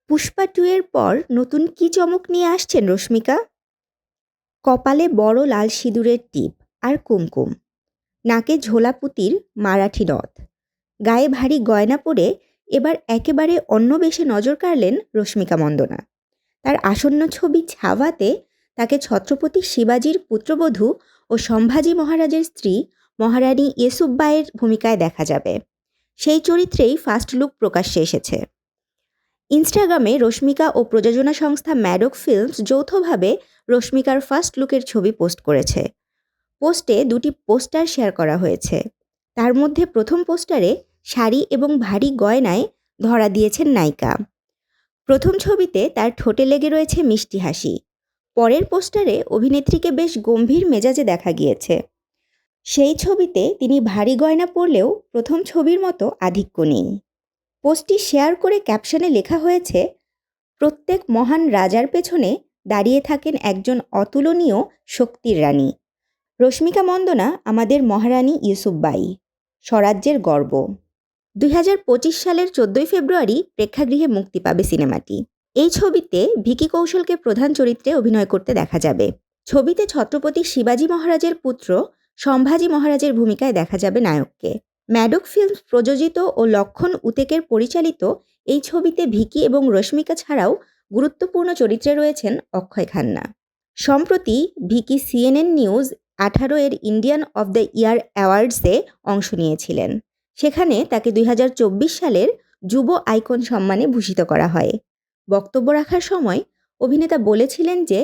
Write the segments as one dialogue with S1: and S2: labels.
S1: পুষ্পা 2 এর পর নতুন কী চমক নিয়ে আসছেন রশ্মিকা? কপালে বড় লাল সিঁদুরের টিপ আর কুমকুম, নাকে ঝোলা পুঁতির মারাঠি নথ, গায়ে ভারী গয়না পরে এবার একেবারে অন্য বেশে নজর কাড়লেন রশ্মিকা মন্দনা। তার আসন্ন ছবি ছাওয়াতে তাকে ছত্রপতি শিবাজির পুত্রবধূ ও সম্ভাজি মহারাজের স্ত্রী মহারানী ইয়েসুফবাইয়ের ভূমিকায় দেখা যাবে। সেই চরিত্রেই ফার্স্ট লুক প্রকাশ্যে এসেছে। ইনস্টাগ্রামে রশ্মিকা ও প্রযোজনা সংস্থা ম্যাডক ফিল্মস যৌথভাবে রশ্মিকার ফার্স্ট লুকের ছবি পোস্ট করেছে। পোস্টে দুটি পোস্টার শেয়ার করা হয়েছে। তার মধ্যে প্রথম পোস্টারে শাড়ি এবং ভারী গয়নায় ধরা দিয়েছেন নায়িকা। প্রথম ছবিতে তার ঠোঁটে লেগে রয়েছে মিষ্টি হাসি। পরের পোস্টারে অভিনেত্রীকে বেশ গম্ভীর মেজাজে দেখা গিয়েছে। সেই ছবিতে তিনি ভারী গয়না পরলেও প্রথম ছবির মতো আধিক্য নেই। পোস্টটি শেয়ার করে ক্যাপশনে লেখা হয়েছে, প্রত্যেক মহান রাজার পেছনে দাঁড়িয়ে থাকেন একজন অতুলনীয় শক্তির রানী। রশ্মিকা মন্দনা আমাদের মহারানী ইউসুফবাই, স্বরাজ্যের গর্ব। 2025 সালের 14 ফেব্রুয়ারি প্রেক্ষাগৃহে মুক্তি পাবে সিনেমাটি। এই ছবিতে ভিকি কৌশলকে প্রধান চরিত্রে অভিনয় করতে দেখা যাবে। ছবিতে ছত্রপতি শিবাজি মহারাজের পুত্র সম্ভাজি মহারাজের ভূমিকায় দেখা যাবে নায়ককে। ম্যাডক ফিল্মস প্রযোজিত ও লক্ষণ উতেকের পরিচালিত এই ছবিতে ভিকি এবং রশ্মিকা ছাড়াও গুরুত্বপূর্ণ চরিত্রে রয়েছেন অক্ষয় খান্না। সম্প্রতি ভিকি CNN নিউজ 18 এর ইন্ডিয়ান অফ দ্য ইয়ার অ্যাওয়ার্ডসে অংশ নিয়েছিলেন। সেখানে তাকে 2024 সালের যুব আইকন সম্মানে ভূষিত করা হয়। বক্তব্য রাখার সময় অভিনেতা বলেছিলেন যে,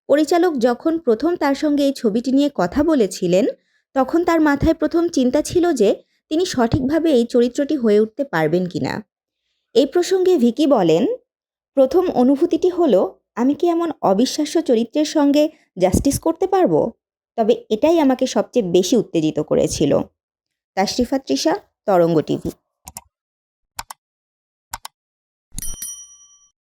S1: পরিচালক যখন প্রথম তার সঙ্গে এই ছবিটি নিয়ে কথা বলেছিলেন, তখন তার মাথায় প্রথম চিন্তা ছিল যে তিনি সঠিকভাবে এই চরিত্রটি হয়ে উঠতে পারবেন কিনা। এই প্রসঙ্গে ভিকি বলেন, প্রথম অনুভূতিটি হলো, আমি কি এমন অবিশ্বাস্য চরিত্রের সঙ্গে জাস্টিস করতে পারবো? তবে এটাই আমাকে সবচেয়ে বেশি উত্তেজিত করেছিল। তাশরিফা তৃষা, তরঙ্গ টিভি।